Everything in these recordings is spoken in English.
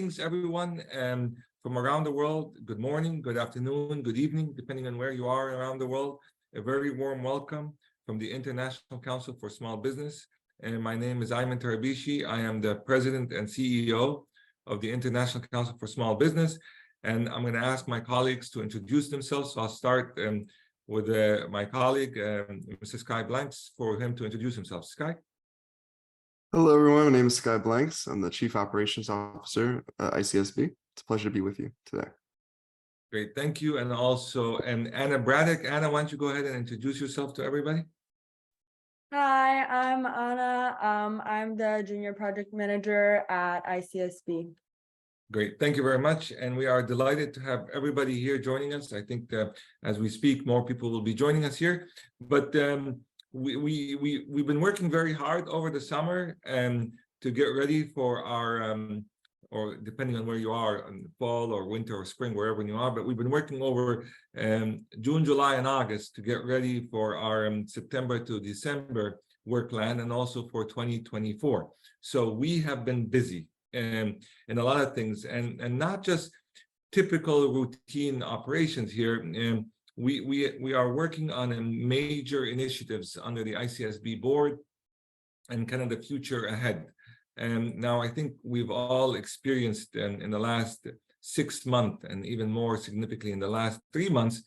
Greetings, everyone, from around the world. Good morning, good afternoon, good evening, depending on where you are around the world. A very warm welcome from the International Council for Small Business. And my name is Ayman Tarabishi. I am the President and CEO of the International Council for Small Business. And I'm going to ask my colleagues to introduce themselves. So I'll start with my colleague, Mr. Sky Blanks, for him to introduce himself. Sky? Hello, everyone. My name is Sky Blanks. I'm the Chief Operations Officer at ICSB. It's a pleasure to be with you today. Great, thank you. And also, Anna Braddock. Anna, why don't you go ahead and introduce yourself to everybody? Hi, I'm Anna. I'm the Junior Project Manager at ICSB. Great, thank you very much. And we are delighted to have everybody here joining us. I think as we speak, more people will be joining us here. But we've been working very hard over the summer to get ready for our, or depending on where you are, fall or winter or spring, wherever you are, but we've been working over June, July, and August to get ready for our September to December work plan and also for 2024. So we have been busy in a lot of things and not just typical routine operations here. We are working on major initiatives under the ICSB board and kind of the future ahead. And now I think we've all experienced in the last 6 months and even more significantly in the last 3 months,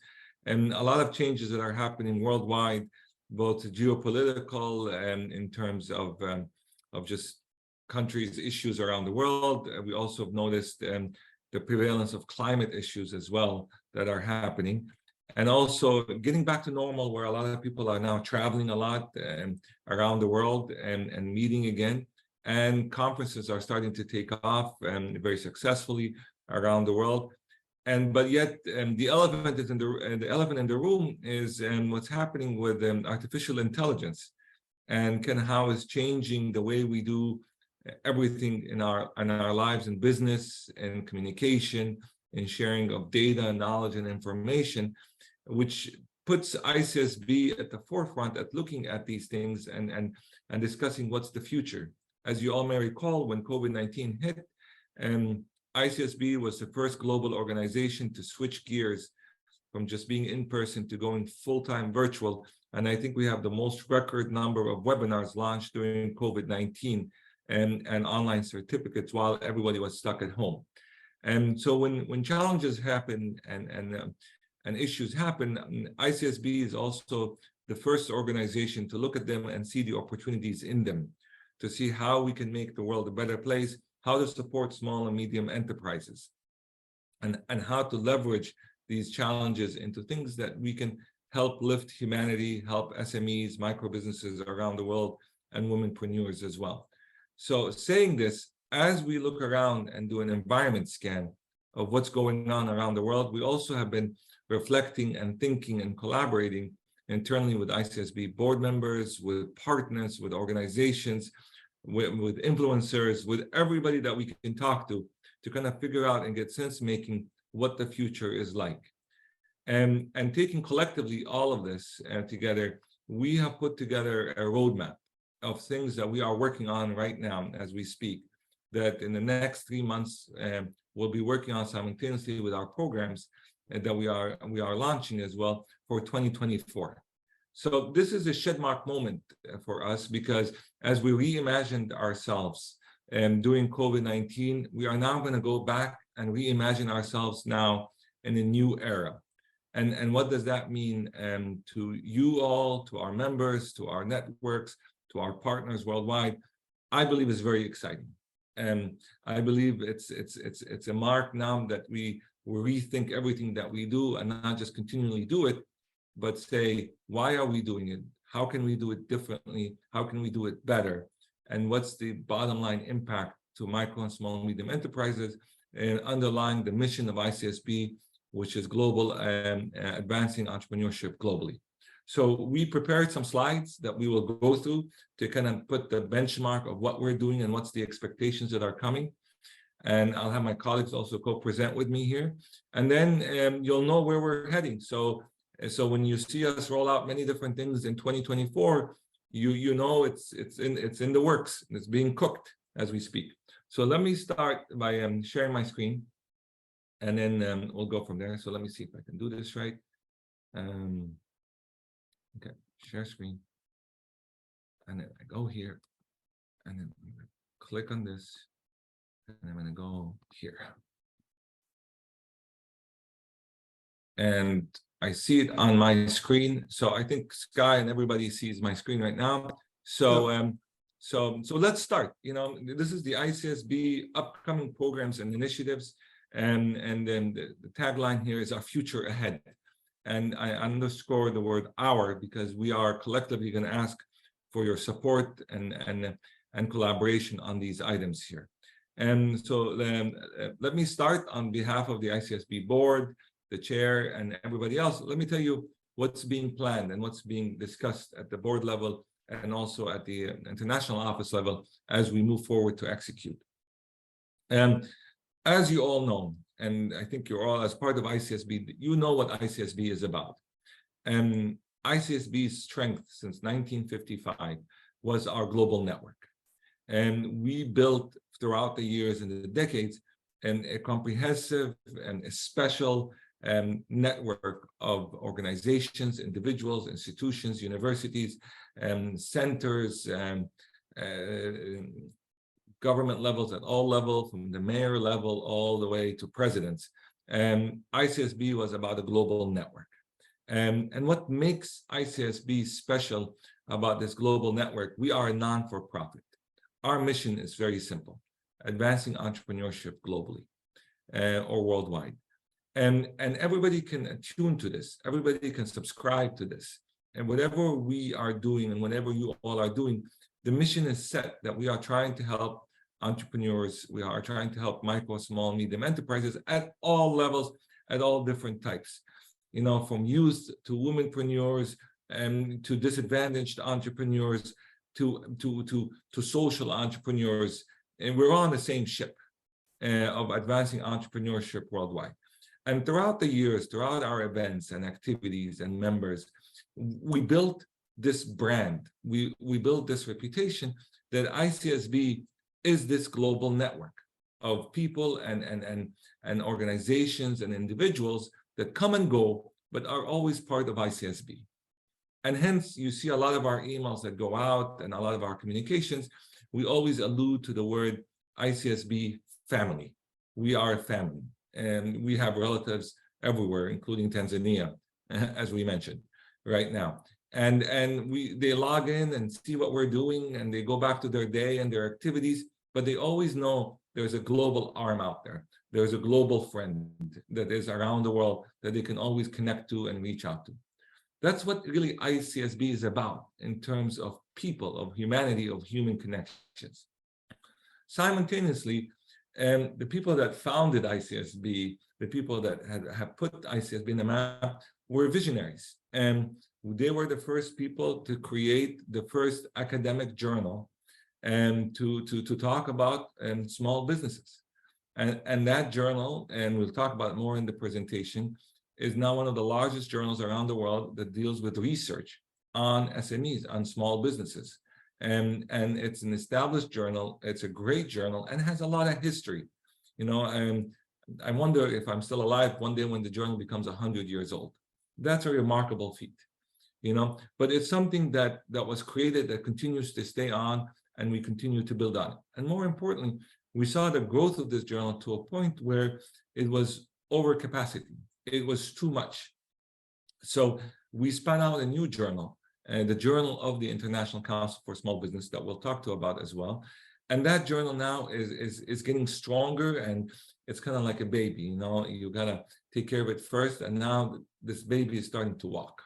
and a lot of changes that are happening worldwide, both geopolitical and in terms of just countries' issues around the world. We also have noticed the prevalence of climate issues as well that are happening. And also getting back to normal, where a lot of people are now traveling a lot around the world and meeting again. And conferences are starting to take off very successfully around the world. But yet the elephant is in the room is what's happening with artificial intelligence and kind of how it's changing the way we do everything in our lives in business and communication and sharing of data, knowledge, and information, which puts ICSB at the forefront at looking at these things and discussing what's the future. As you all may recall, when COVID-19 hit, ICSB was the first global organization to switch gears from just being in person to going full-time virtual. And I think we have the most record number of webinars launched during COVID-19 and online certificates while everybody was stuck at home. And so when challenges happen and issues happen, ICSB is also the first organization to look at them and see the opportunities in them, to see how we can make the world a better place, how to support small and medium enterprises, and how to leverage these challenges into things that we can help lift humanity, help SMEs, micro businesses around the world, and womenpreneurs as well. So saying this, as we look around and do an environment scan of what's going on around the world, we also have been reflecting and thinking and collaborating internally with ICSB board members, with partners, with organizations, with influencers, with everybody that we can talk to kind of figure out and get sense making what the future is like. And taking collectively all of this together, we have put together a roadmap of things that we are working on right now as we speak, that in the next 3 months we'll be working on simultaneously with our programs that we are launching as well for 2024. So this is a shed-mark moment for us, because as we reimagined ourselves during COVID-19, we are now going to go back and reimagine ourselves now in a new era. And what does that mean to you all, to our members, to our networks, to our partners worldwide? I believe it's very exciting. And I believe it's a mark now that we rethink everything that we do and not just continually do it, but say, why are we doing it? How can we do it differently? How can we do it better? And what's the bottom line impact to micro and small and medium enterprises, and underlying the mission of ICSB, which is global and advancing entrepreneurship globally. So we prepared some slides that we will go through to kind of put the benchmark of what we're doing and what's the expectations that are coming. And I'll have my colleagues also co-present with me here. And then you'll know where we're heading. So when you see us roll out many different things in 2024, you know it's in the works. It's being cooked as we speak. So let me start by sharing my screen, and then we'll go from there. So let me see if I can do this right. Okay, share screen. And then I go here, and then I'm gonna click on this, and I'm gonna go here. And I see it on my screen. So I think Sky and everybody sees my screen right now. So so let's start. You know, this is the ICSB upcoming programs and initiatives, and then the tagline here is our future ahead. And I underscore the word "our" because we are collectively going to ask for your support and collaboration on these items here. And so let me start on behalf of the ICSB board, the chair, and everybody else. Let me tell you what's being planned and what's being discussed at the board level and also at the international office level as we move forward to execute. And as you all know, and I think you're all as part of ICSB, you know what ICSB is about. And ICSB's strength since 1955 was our global network. And we built throughout the years and the decades a comprehensive and a special network of organizations, individuals, institutions, universities, centers, government levels at all levels, from the mayor level all the way to presidents. ICSB was about a global network. And what makes ICSB special about this global network, we are a non-for-profit. Our mission is very simple: advancing entrepreneurship globally or worldwide. And everybody can attune to this. Everybody can subscribe to this. And whatever we are doing and whatever you all are doing, the mission is set that we are trying to help entrepreneurs. We are trying to help micro, small, medium enterprises at all levels, at all different types. You know, from youth to womenpreneurs and to disadvantaged entrepreneurs to social entrepreneurs. And we're on the same ship of advancing entrepreneurship worldwide. And throughout the years, throughout our events and activities and members, we built this brand. We built this reputation that ICSB is this global network of people and organizations and individuals that come and go, but are always part of ICSB. And hence, you see a lot of our emails that go out and a lot of our communications, we always allude to the word ICSB family. We are a family, and we have relatives everywhere, including Tanzania, as we mentioned right now. And they log in and see what we're doing, and they go back to their day and their activities, but they always know there's a global arm out there. There's a global friend that is around the world that they can always connect to and reach out to. That's what really ICSB is about in terms of people, of humanity, of human connections. Simultaneously, the people that founded ICSB, the people that have put ICSB in the map, were visionaries. And they were the first people to create the first academic journal and to talk about small businesses. And that journal, and we'll talk about more in the presentation, is now one of the largest journals around the world that deals with research on SMEs, on small businesses. And it's an established journal. It's a great journal and has a lot of history. You know, I wonder if I'm still alive one day when the journal becomes 100 years old. That's a remarkable feat, you know, but it's something that was created that continues to stay on, and we continue to build on it. And more importantly, we saw the growth of this journal to a point where it was over capacity. It was too much. So we spun out a new journal, the Journal of the International Council for Small Business, that we'll talk to about as well. And that journal now is getting stronger, and it's kind of like a baby, you know, you gotta take care of it first. And now this baby is starting to walk.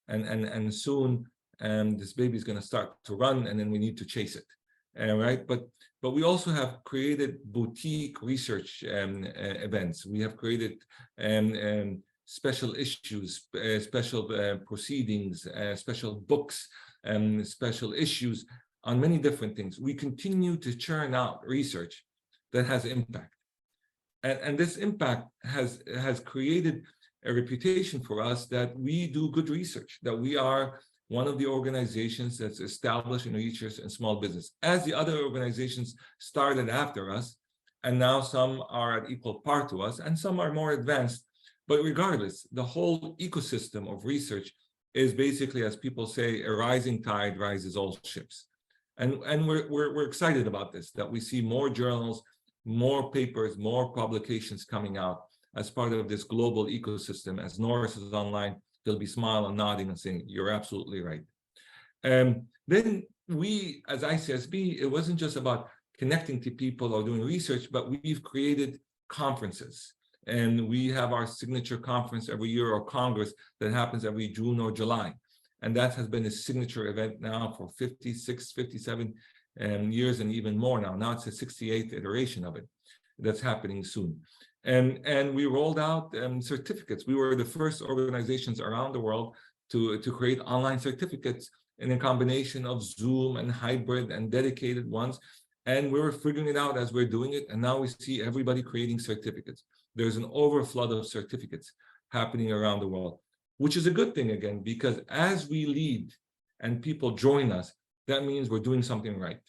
And soon this baby is gonna start to run, and then we need to chase it, right? But we also have created boutique research events. We have created special issues, special proceedings, special books, special issues on many different things. We continue to churn out research that has impact. And this impact has created a reputation for us that we do good research, that we are one of the organizations that's established in research and small business, as the other organizations started after us, and now some are at equal par to us, and some are more advanced. But regardless, the whole ecosystem of research is basically, as people say, a rising tide rises all ships. And we're excited about this, that we see more journals, more papers, more publications coming out as part of this global ecosystem. As Norris is online, they'll be smiling and nodding and saying, you're absolutely right. Then we, as ICSB, it wasn't just about connecting to people or doing research, but we've created conferences. And we have our signature conference every year, or Congress, that happens every June or July. And that has been a signature event now for 56, 57 years and even more now. Now it's the 68th iteration of it that's happening soon. And we rolled out certificates. We were the first organizations around the world to create online certificates in a combination of Zoom and hybrid and dedicated ones. And we were figuring it out as we're doing it. And now we see everybody creating certificates. There's an overflow of certificates happening around the world, which is a good thing, again, because as we lead and people join us, that means we're doing something right.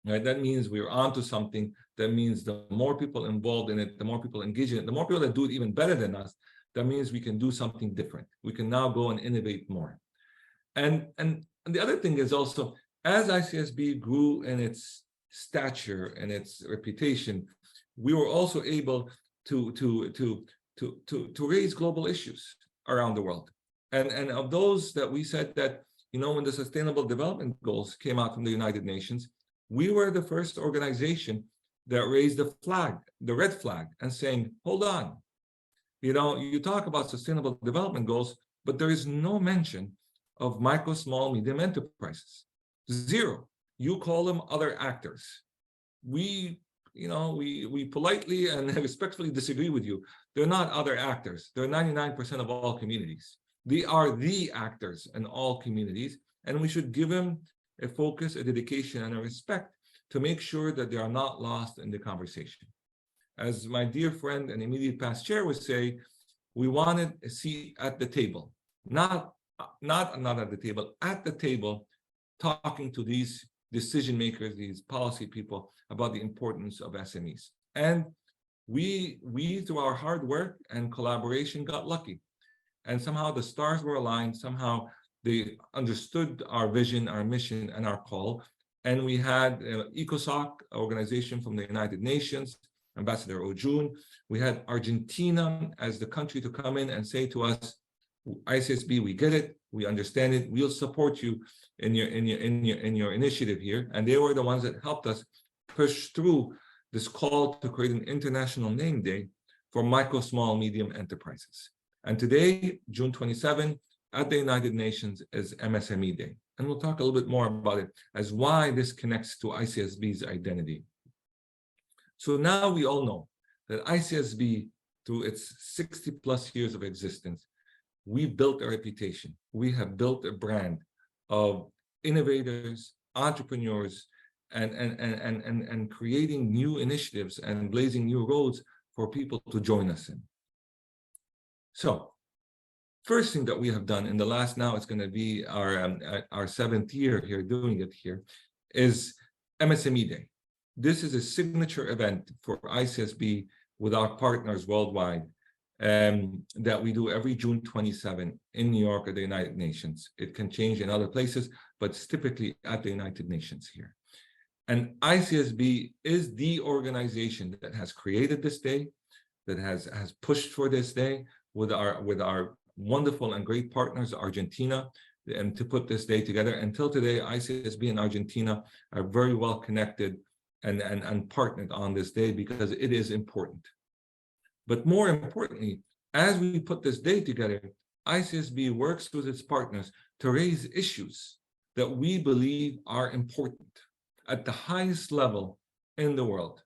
Right? That means we're onto something. That means the more people involved in it, the more people engage in it, the more people that do it even better than us, that means we can do something different. We can now go and innovate more. And the other thing is also, as ICSB grew in its stature and its reputation, we were also able to raise global issues around the world. And of those that we said that, you know, when the Sustainable Development Goals came out from the United Nations, we were the first organization that raised the flag, the red flag, and saying, hold on, you know, you talk about Sustainable Development Goals, but there is no mention of micro, small, medium enterprises. Zero. You call them other actors. We politely and respectfully disagree with you. They're not other actors. They're 99% of all communities. They are the actors in all communities, and we should give them a focus, a dedication, and a respect to make sure that they are not lost in the conversation. As my dear friend and immediate past chair would say, we wanted a seat at the table, not at the table, at the table, talking to these decision makers, these policy people, about the importance of SMEs. And we through our hard work and collaboration got lucky. And somehow the stars were aligned, somehow they understood our vision, our mission, and our call. And we had ECOSOC, organization from the United Nations, Ambassador Ojun. We had Argentina as the country to come in and say to us, ICSB, we get it, we understand it, we'll support you in your initiative here. And they were the ones that helped us push through this call to create an international name day for micro, small, medium enterprises. And today, June 27, at the United Nations is MSME Day. And we'll talk a little bit more about it as why this connects to ICSB's identity. So now we all know that ICSB, through its 60 plus years of existence, we built a reputation. We have built a brand of innovators, entrepreneurs, and creating new initiatives and blazing new roads for people to join us in. So, first thing that we have done in the last, now it's going to be our 7th year here doing it here, is MSME Day. This is a signature event for ICSB with our partners worldwide that we do every June 27 in New York at the United Nations. It can change in other places, but it's typically at the United Nations here. And ICSB is the organization that has created this day, that has pushed for this day with our wonderful and great partners, Argentina, and to put this day together. Until today, ICSB and Argentina are very well connected and partnered on this day because it is important. But more importantly, as we put this day together, ICSB works with its partners to raise issues that we believe are important at the highest level in the world.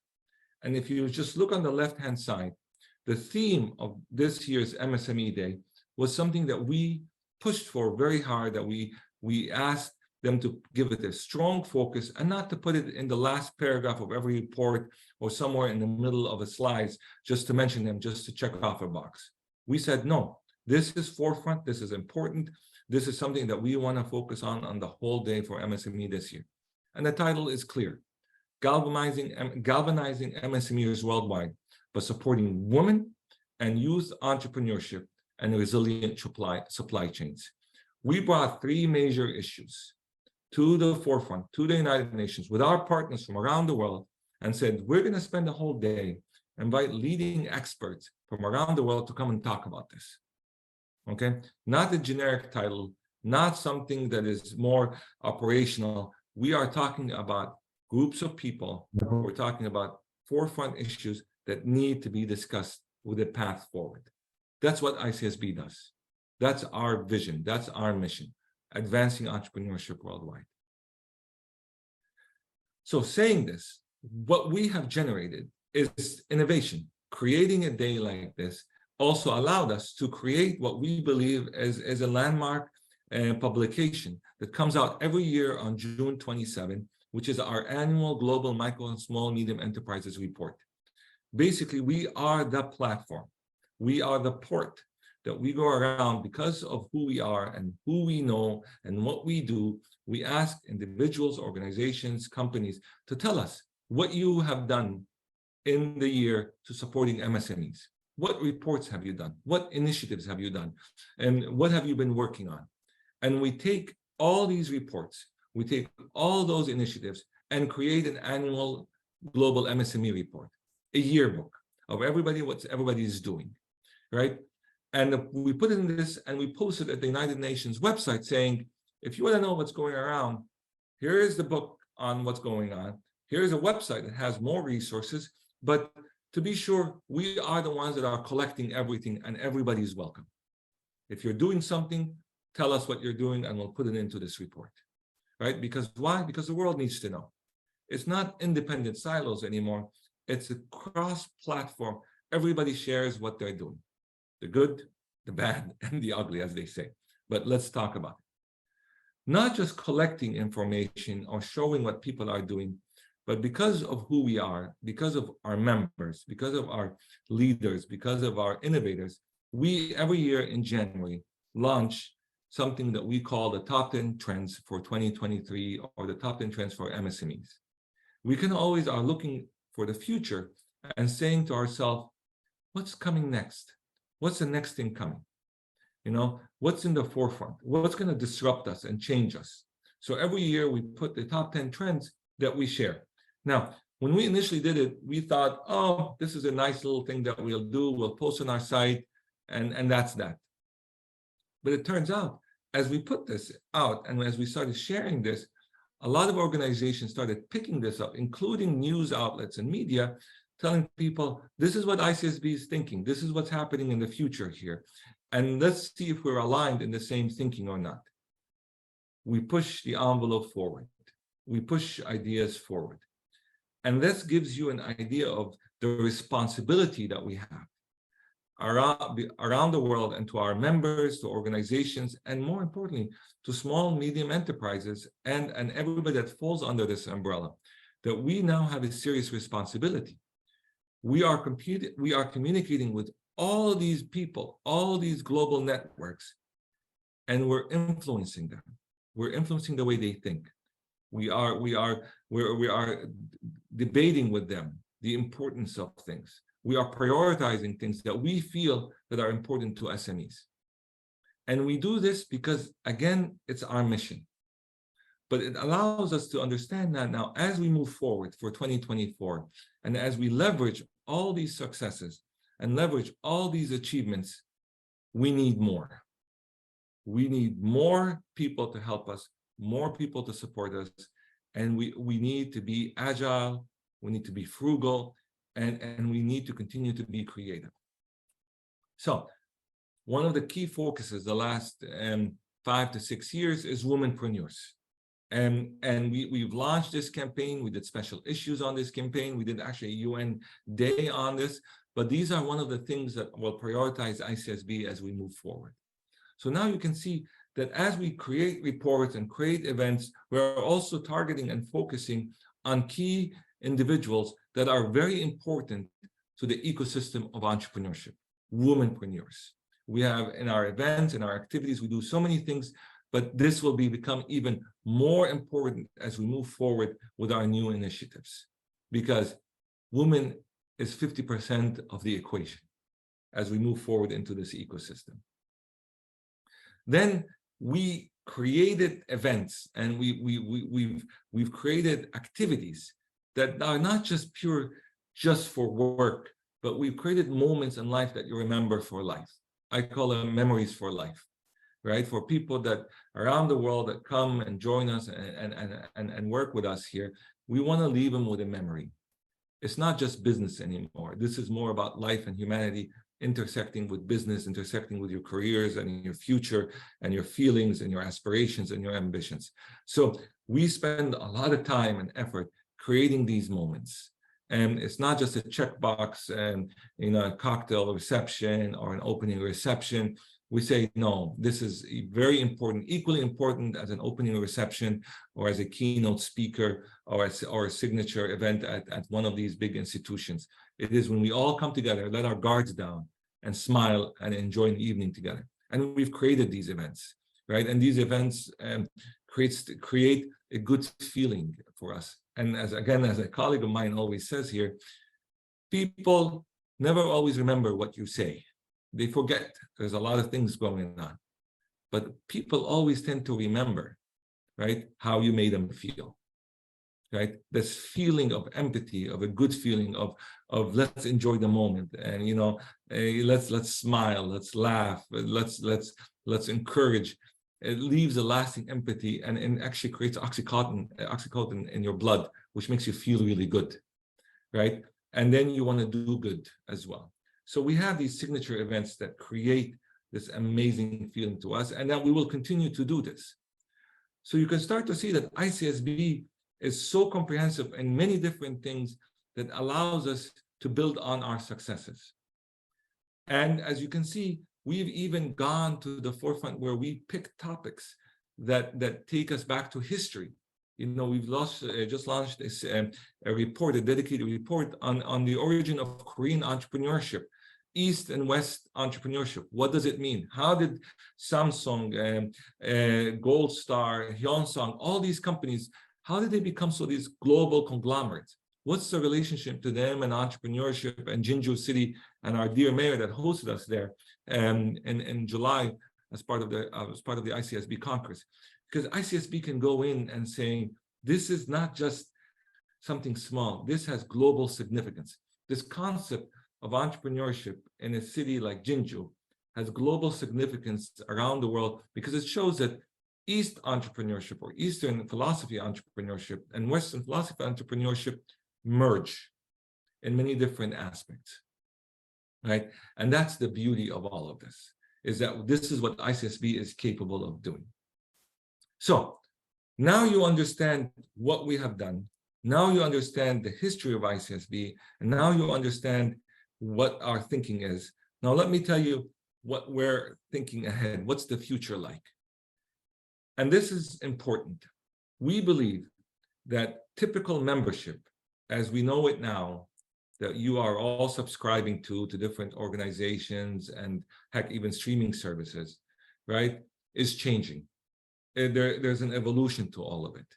And if you just look on the left-hand side, the theme of this year's MSME Day was something that we pushed for very hard, that we asked them to give it a strong focus and not to put it in the last paragraph of every report or somewhere in the middle of a slides just to mention them, just to check off a box. We said, no, this is forefront, this is important. This is something that we want to focus on the whole day for MSME this year. And the title is clear: galvanizing MSMEs worldwide by supporting women and youth entrepreneurship and resilient supply chains. We brought 3 major issues to the forefront, to the United Nations, with our partners from around the world, and said, we're going to spend the whole day, invite leading experts from around the world to come and talk about this. Okay? Not a generic title, not something that is more operational. We are talking about groups of people. We're talking about forefront issues that need to be discussed with a path forward. That's what ICSB does. That's our vision. That's our mission, advancing entrepreneurship worldwide. So saying this, what we have generated is innovation. Creating a day like this also allowed us to create what we believe is a landmark publication that comes out every year on June 27, which is our annual Global Micro and Small Medium Enterprises Report. Basically, we are the platform. We are the port that we go around because of who we are and who we know and what we do. We ask individuals, organizations, companies to tell us what you have done in the year to supporting MSMEs. What reports have you done? What initiatives have you done? And what have you been working on? And we take all these reports, we take all those initiatives and create an annual global MSME report, a yearbook of what everybody is doing, right? And we put it in this and we post it at the United Nations website saying, if you want to know what's going around, here is the book on what's going on. Here's a website that has more resources, but to be sure, we are the ones that are collecting everything and everybody's welcome. If you're doing something, tell us what you're doing and we'll put it into this report, right? Because why? Because the world needs to know. It's not independent silos anymore. It's a cross-platform. Everybody shares what they're doing. The good, the bad, and the ugly, as they say. But let's talk about it. Not just collecting information or showing what people are doing, but because of who we are, because of our members, because of our leaders, because of our innovators, we every year in January launch something that we call the top 10 trends for 2023 or the top 10 trends for MSMEs. We can always are looking for the future and saying to ourselves, what's coming next? What's the next thing coming? You know, what's in the forefront? What's going to disrupt us and change us? So every year we put the top 10 trends that we share. Now, when we initially did it, we thought, oh, this is a nice little thing that we'll do. We'll post on our site and that's that. But it turns out, as we put this out and as we started sharing this, a lot of organizations started picking this up, including news outlets and media, telling people, this is what ICSB is thinking. This is what's happening in the future here. And let's see if we're aligned in the same thinking or not. We push the envelope forward. We push ideas forward. And this gives you an idea of the responsibility that we have around the world and to our members, to organizations, and more importantly, to small, medium enterprises and everybody that falls under this umbrella, that we now have a serious responsibility. We are communicating with all these people, all these global networks, and we're influencing them. We're influencing the way they think. We are debating with them the importance of things. We are prioritizing things that we feel that are important to SMEs. And we do this because, again, it's our mission. But it allows us to understand that now as we move forward for 2024, and as we leverage all these successes and leverage all these achievements, we need more. We need more people to help us, more people to support us, and we need to be agile, we need to be frugal, and we need to continue to be creative. So one of the key focuses the last 5 to 6 years is womenpreneurs. And we've launched this campaign. We did special issues on this campaign. We did actually a UN day on this, but these are one of the things that will prioritize ICSB as we move forward. So now you can see that as we create reports and create events, we're also targeting and focusing on key individuals that are very important to the ecosystem of entrepreneurship, womenpreneurs. We have in our events, in our activities, we do so many things, but this will become even more important as we move forward with our new initiatives, because women is 50% of the equation as we move forward into this ecosystem. Then we created events, and we've created activities that are not just just for work, but we've created moments in life that you remember for life. I call them memories for life, right? For people that around the world that come and join us and work with us here, we want to leave them with a memory. It's not just business anymore. This is more about life and humanity intersecting with business, intersecting with your careers and your future and your feelings and your aspirations and your ambitions. So we spend a lot of time and effort creating these moments. And it's not just a checkbox and a cocktail reception or an opening reception. We say, no, this is very important, equally important as an opening reception or as a keynote speaker or a signature event at one of these big institutions. It is when we all come together, let our guards down and smile and enjoy the evening together. And we've created these events, right? And these events create a good feeling for us. And as a colleague of mine always says here, people never always remember what you say. They forget. There's a lot of things going on. But people always tend to remember, right, how you made them feel, right? This feeling of empathy, of a good feeling of let's enjoy the moment, and let's smile, let's laugh, let's encourage. It leaves a lasting empathy and actually creates oxytocin in your blood, which makes you feel really good, right? And then you want to do good as well. So we have these signature events that create this amazing feeling to us, and that we will continue to do this. So you can start to see that ICSB is so comprehensive in many different things that allows us to build on our successes. And as you can see, we've even gone to the forefront where we pick topics that take us back to history. We've just launched this a report, a dedicated report on the origin of Korean entrepreneurship, East and West entrepreneurship. What does it mean? How did Samsung, Gold Star, Hyosung, all these companies, how did they become these global conglomerates? What's the relationship to them and entrepreneurship and Jinju City and our dear mayor that hosted us there in July as part of the ICSB Congress? Because ICSB can go in and say, this is not just something small. This has global significance. This concept of entrepreneurship in a city like Jinju has global significance around the world, because it shows that East entrepreneurship or Eastern philosophy entrepreneurship and Western philosophy entrepreneurship merge in many different aspects, right? And that's the beauty of all of this, is that this is what ICSB is capable of doing. So now you understand what we have done. Now you understand the history of ICSB, and now you understand what our thinking is. Now let me tell you what we're thinking ahead. What's the future like? And this is important. We believe that typical membership, as we know it now, that you are all subscribing to different organizations and heck, even streaming services, right, is changing. There's an evolution to all of it,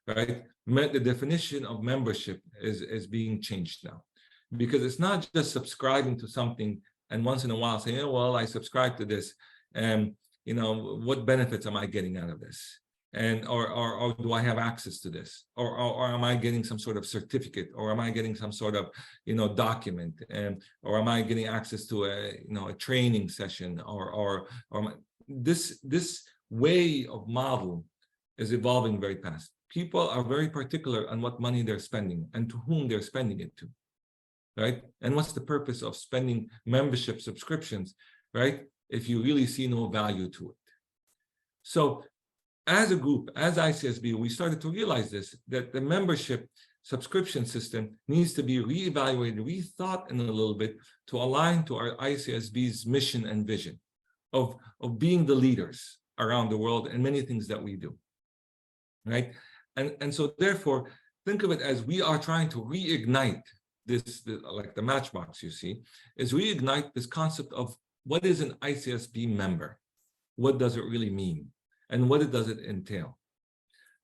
right? The definition of membership is being changed now, because it's not just subscribing to something and once in a while saying, oh, well, I subscribe to this, and what benefits am I getting out of this? And or do I have access to this? Or am I getting some sort of certificate? Or am I getting some sort of document? Or am I getting access to a training session? Or this way of model is evolving very fast. People are very particular on what money they're spending and to whom they're spending it to, right? And what's the purpose of spending membership subscriptions, right, if you really see no value to it? So as a group, as ICSB, we started to realize this, that the membership subscription system needs to be reevaluated, rethought in a little bit to align to our ICSB's mission and vision of being the leaders around the world in many things that we do, right? And so therefore, think of it as we are trying to reignite this, like the matchbox, you see, is reignite this concept of what is an ICSB member? What does it really mean? And what does it entail?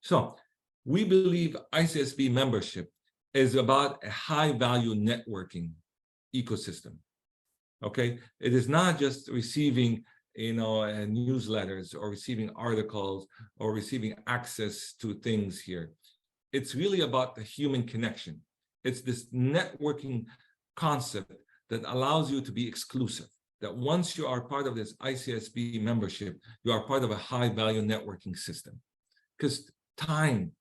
So we believe ICSB membership is about a high-value networking ecosystem. Okay, it is not just receiving, newsletters or receiving articles or receiving access to things here. It's really about the human connection. It's this networking concept that allows you to be exclusive. That once you are part of this ICSB membership, you are part of a high-value networking system. Because time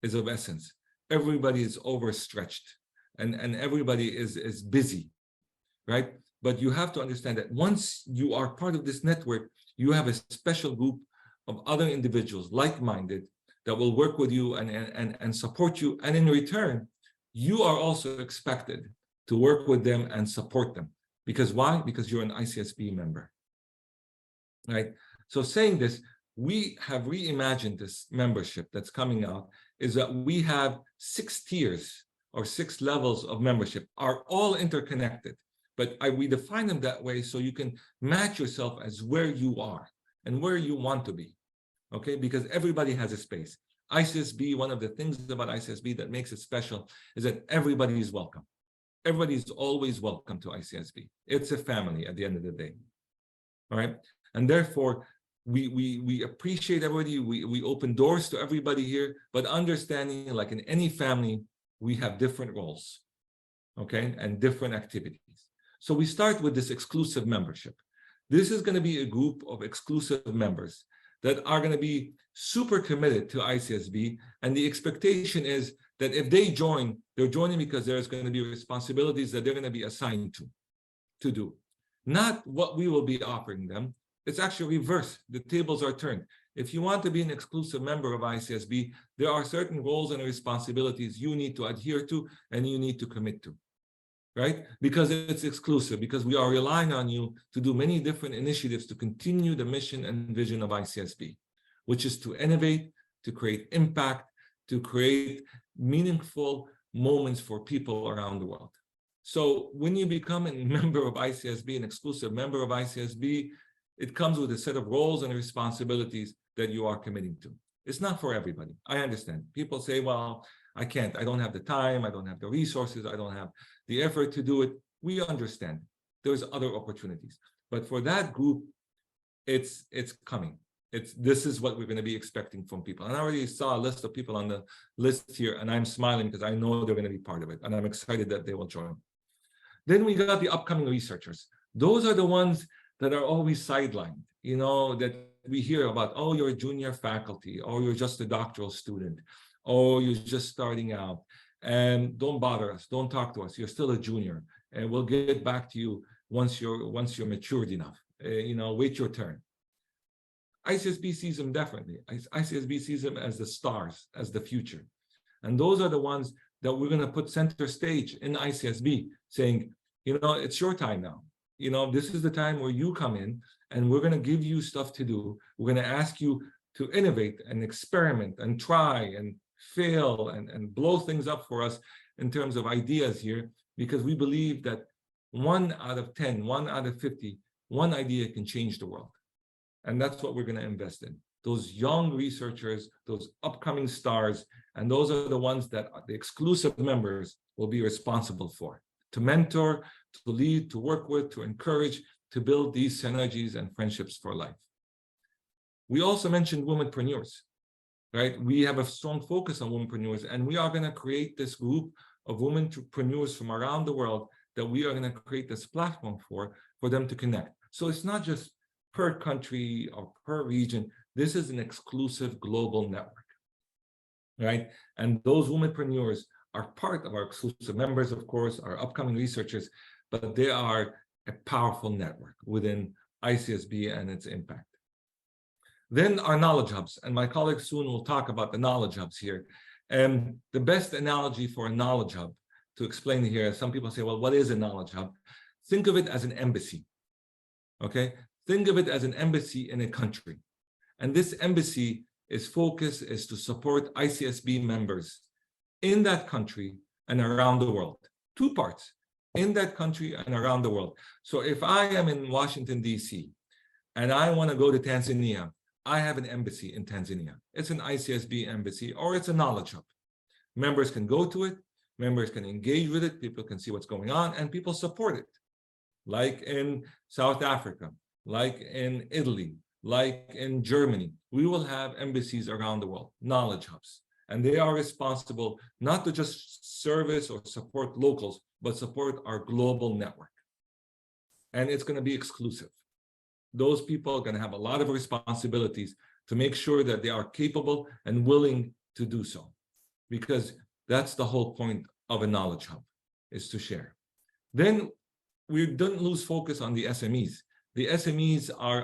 is of essence. Everybody is overstretched and everybody is busy, right? But you have to understand that once you are part of this network, you have a special group of other individuals, like-minded, that will work with you and support you. And in return, you are also expected to work with them and support them. Because why? Because you're an ICSB member, right? So saying this, we have reimagined this membership that's coming out, is that we have 6 tiers or 6 levels of membership, are all interconnected. But we define them that way so you can match yourself as where you are and where you want to be, okay? Because everybody has a space. ICSB, one of the things about ICSB that makes it special is that everybody is welcome. Everybody is always welcome to ICSB. It's a family at the end of the day, all right? And therefore, we appreciate everybody. We open doors to everybody here, but understanding, like in any family, we have different roles, okay? And different activities. So we start with this exclusive membership. This is going to be a group of exclusive members that are going to be super committed to ICSB. And the expectation is that if they join, they're joining because there's going to be responsibilities that they're going to be assigned to do. Not what we will be offering them. It's actually reverse. The tables are turned. If you want to be an exclusive member of ICSB, there are certain roles and responsibilities you need to adhere to and you need to commit to. Right? Because it's exclusive, because we are relying on you to do many different initiatives to continue the mission and vision of ICSB, which is to innovate, to create impact, to create meaningful moments for people around the world. So when you become a member of ICSB, an exclusive member of ICSB, it comes with a set of roles and responsibilities that you are committing to. It's not for everybody. I understand. People say, well, I can't, I don't have the time, I don't have the resources, I don't have the effort to do it. We understand. There's other opportunities. But for that group, it's coming. This is what we're going to be expecting from people. And I already saw a list of people on the list here, and I'm smiling because I know they're going to be part of it. And I'm excited that they will join. Then we got the upcoming researchers. Those are the ones that are always sidelined, that we hear about, oh, you're a junior faculty, or you're just a doctoral student, or you're just starting out, and don't bother us, don't talk to us, you're still a junior, and we'll get back to you once you're matured enough. Wait your turn. ICSB sees them differently. ICSB sees them as the stars, as the future. And those are the ones that we're going to put center stage in ICSB, saying, it's your time now. This is the time where you come in, and we're going to give you stuff to do. We're going to ask you to innovate and experiment and try and fail and blow things up for us in terms of ideas here, because we believe that 1 out of 10, 1 out of 50, one idea can change the world. And that's what we're going to invest in. Those young researchers, those upcoming stars, and those are the ones that the exclusive members will be responsible for, to mentor, to lead, to work with, to encourage, to build these synergies and friendships for life. We also mentioned womenpreneurs, right? We have a strong focus on womenpreneurs, and we are going to create this group of womenpreneurs from around the world that we are going to create this platform for them to connect. So it's not just per country or per region. This is an exclusive global network, right? And those womenpreneurs are part of our exclusive members, of course, our upcoming researchers, but they are a powerful network within ICSB and its impact. Then our knowledge hubs, and my colleague soon will talk about the knowledge hubs here. And the best analogy for a knowledge hub to explain here, some people say, well, what is a knowledge hub? Think of it as an embassy, okay? Think of it as an embassy in a country. And this embassy is to support ICSB members in that country and around the world. 2 parts, in that country and around the world. So if I am in Washington, D.C., and I want to go to Tanzania, I have an embassy in Tanzania. It's an ICSB embassy, or it's a knowledge hub. Members can go to it, members can engage with it, people can see what's going on, and people support it. Like in South Africa, like in Italy, like in Germany, we will have embassies around the world, knowledge hubs. And they are responsible not to just service or support locals, but support our global network. And it's going to be exclusive. Those people are going to have a lot of responsibilities to make sure that they are capable and willing to do so. Because that's the whole point of a knowledge hub, is to share. Then we don't lose focus on the SMEs. The SMEs are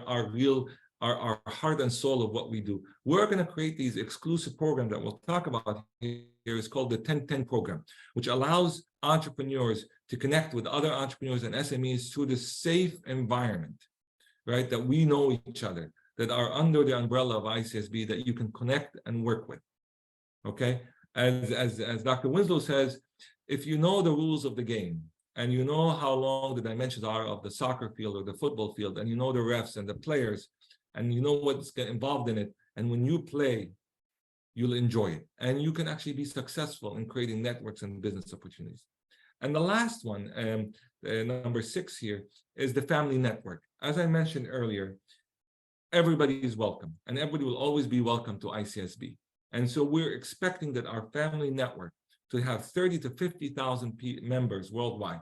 our heart and soul of what we do. We're going to create these exclusive programs that we'll talk about here. It's called the 10-10 program, which allows entrepreneurs to connect with other entrepreneurs and SMEs through this safe environment, right? That we know each other, that are under the umbrella of ICSB, that you can connect and work with, okay? As Dr. Winslow says, if you know the rules of the game, and you know how long the dimensions are of the soccer field or the football field, and you know the refs and the players, and you know what's involved in it, and when you play, you'll enjoy it. And you can actually be successful in creating networks and business opportunities. And the last one, number 6 here, is the family network. As I mentioned earlier, everybody is welcome, and everybody will always be welcome to ICSB. And so we're expecting that our family network to have 30 to 50,000 members worldwide.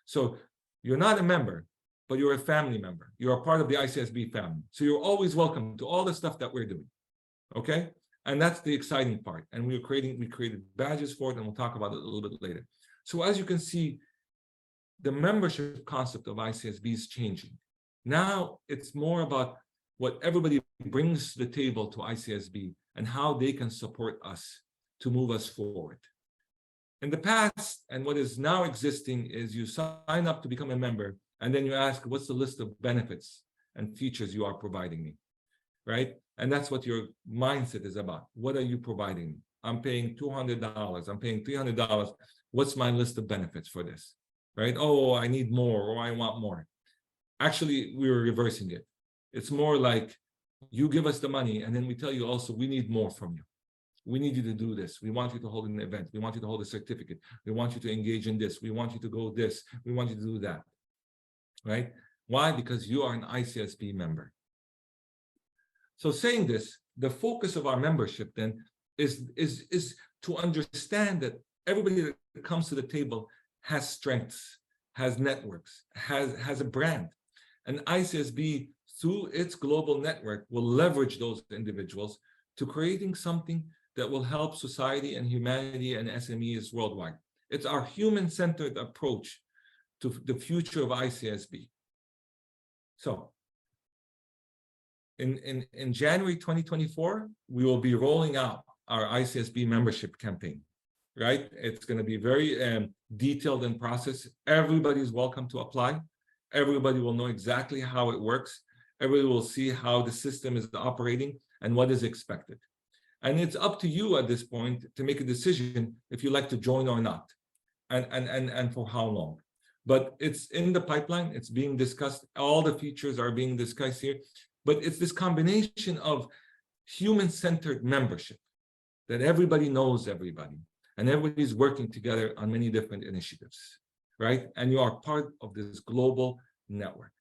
So you're not a member, but you're a family member. You're a part of the ICSB family. So you're always welcome to all the stuff that we're doing, okay? And that's the exciting part. And we created badges for it, and we'll talk about it a little bit later. So as you can see, the membership concept of ICSB is changing. Now it's more about what everybody brings to the table to ICSB and how they can support us to move us forward. In the past, and what is now existing, is you sign up to become a member, and then you ask, what's the list of benefits and features you are providing me, right? And that's what your mindset is about. What are you providing me? I'm paying $200, I'm paying $300. What's my list of benefits for this, right? Oh, I need more, or I want more. Actually, we were reversing it. It's more like you give us the money, and then we tell you also, we need more from you. We need you to do this. We want you to hold an event. We want you to hold a certificate. We want you to engage in this. We want you to go this. We want you to do that, right? Why? Because you are an ICSB member. So saying this, the focus of our membership then is to understand that everybody that comes to the table has strengths, has networks, has a brand. And ICSB, through its global network, will leverage those individuals to creating something that will help society and humanity and SMEs worldwide. It's our human-centered approach to the future of ICSB. So in January 2024, we will be rolling out our ICSB membership campaign, right? It's going to be very detailed in process. Everybody's welcome to apply. Everybody will know exactly how it works. Everybody will see how the system is operating and what is expected. And it's up to you at this point to make a decision if you like to join or not, and for how long. But it's in the pipeline, it's being discussed, all the features are being discussed here, but it's this combination of human-centered membership, that everybody knows everybody, and everybody's working together on many different initiatives, right? And you are part of this global network.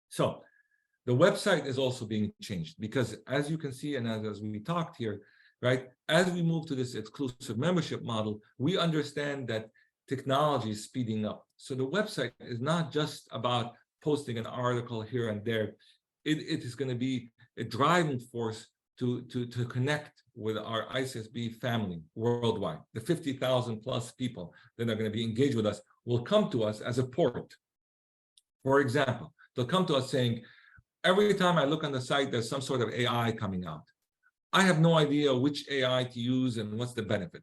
So the website is also being changed, because as you can see, and as we talked here, right, as we move to this exclusive membership model, we understand that technology is speeding up. So the website is not just about posting an article here and there. It is going to be a driving force to connect with our ICSB family worldwide. The 50,000 plus people that are going to be engaged with us will come to us as a port. For example, they'll come to us saying, every time I look on the site, there's some sort of AI coming out. I have no idea which AI to use and what's the benefit.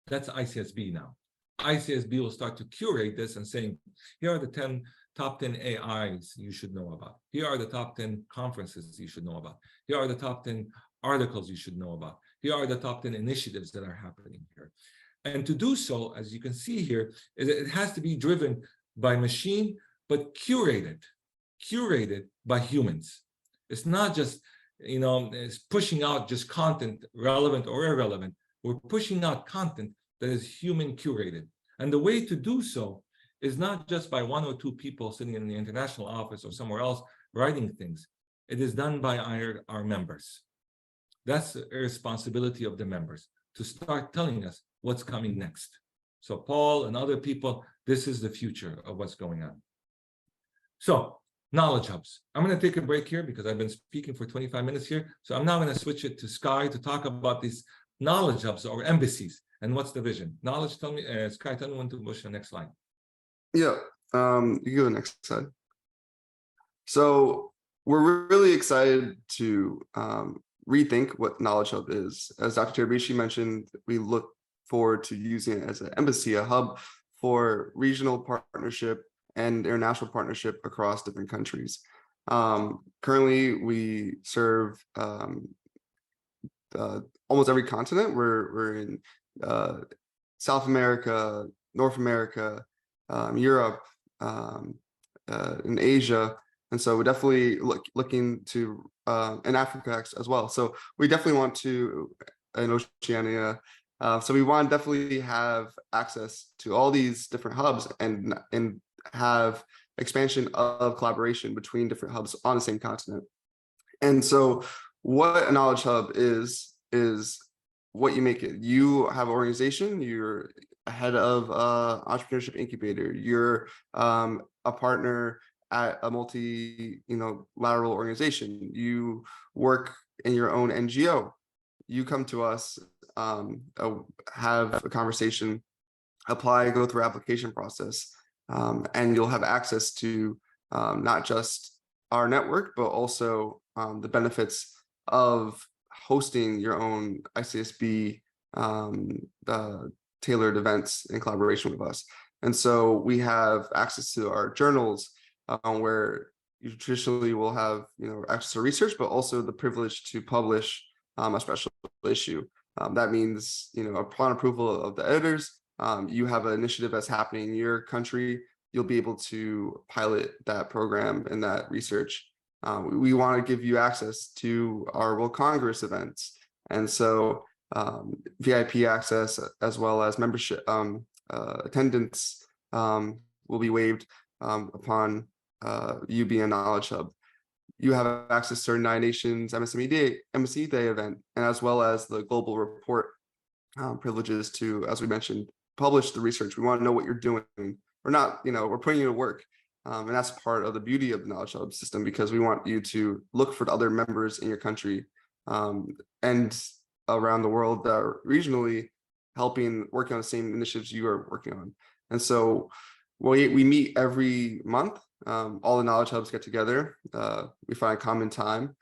That's ICSB now. ICSB will start to curate this and saying, here are the top 10 AIs you should know about. Here are the top 10 conferences you should know about. Here are the top 10 articles you should know about. Here are the top 10 initiatives that are happening here. And to do so, as you can see here, it has to be driven by machine, but curated by humans. It's not just, it's pushing out just content, relevant or irrelevant. We're pushing out content that is human curated. And the way to do so is not just by one or two people sitting in the international office or somewhere else writing things. It is done by our members. That's the responsibility of the members to start telling us what's coming next. So Paul and other people, this is the future of what's going on. So knowledge hubs. I'm going to take a break here because I've been speaking for 25 minutes here. So I'm now going to switch it to Sky to talk about these knowledge hubs or embassies and what's the vision. Knowledge, tell me, Sky, tell me when to push the next slide. Yeah, you go to the next slide. So we're really excited to rethink what Knowledge Hub is. As Dr. Terabishi mentioned, we look forward to using it as an embassy, a hub for regional partnership and international partnership across different countries. Currently, we serve almost every continent. We're in South America, North America, Europe, in Asia. And so we're definitely looking to in Africa as well. So we definitely want to in Oceania. So we want to definitely have access to all these different hubs and have expansion of collaboration between different hubs on the same continent. And so what a knowledge hub is what you make it. You have an organization, you're a head of entrepreneurship incubator, you're a partner at a multi-lateral organization, you work in your own NGO, you come to us, have a conversation, apply, go through application process, and you'll have access to not just our network, but also the benefits of hosting your own ICSB tailored events in collaboration with us. And so we have access to our journals, where you traditionally will have access to research, but also the privilege to publish a special issue. That means upon approval of the editors, you have an initiative that's happening in your country, you'll be able to pilot that program and that research. We want to give you access to our World Congress events, and so VIP access as well as membership attendance will be waived upon you being a Knowledge Hub. You have access to our 9 Nations MSE Day event, and as well as the global report privileges to, as we mentioned, publish the research. We want to know what you're doing. We're not, we're putting you to work. And that's part of the beauty of the Knowledge Hub system, because we want you to look for the other members in your country and around the world that are regionally working on the same initiatives you are working on. And so we meet every month. All the Knowledge Hubs get together. We find a common time,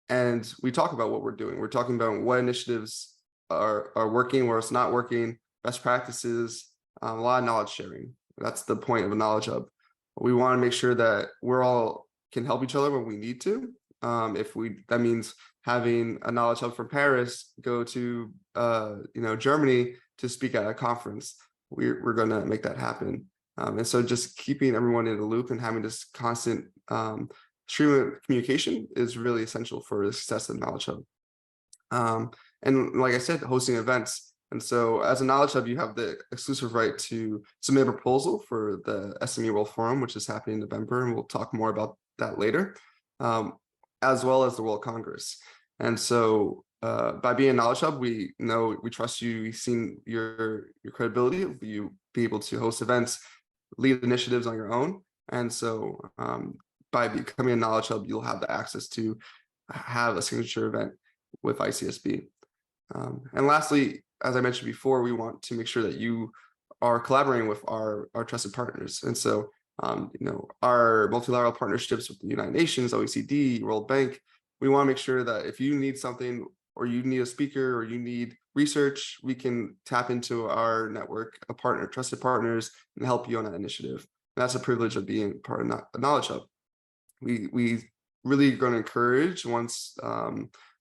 and we talk about what we're doing. We're talking about what initiatives are working, where it's not working, best practices, a lot of knowledge sharing. That's the point of a Knowledge Hub. We want to make sure that we're all can help each other when we need to. That means having a Knowledge Hub from Paris go to Germany to speak at a conference. We're going to make that happen. And so just keeping everyone in the loop and having this constant stream of communication is really essential for the success of the Knowledge Hub. And like I said, hosting events. And so as a Knowledge Hub, you have the exclusive right to submit a proposal for the SME World Forum, which is happening in November, and we'll talk more about that later, as well as the World Congress. And so by being a Knowledge Hub, we trust you, we've seen your credibility, you be able to host events, lead initiatives on your own. And so by becoming a Knowledge Hub, you'll have the access to have a signature event with ICSB. And lastly, as I mentioned before, we want to make sure that you are collaborating with our trusted partners. And so, our multilateral partnerships with the United Nations, OECD, World Bank, we want to make sure that if you need something, or you need a speaker, or you need research, we can tap into our network of trusted partners and help you on that initiative. And that's a privilege of being part of a Knowledge Hub. We really going to encourage, once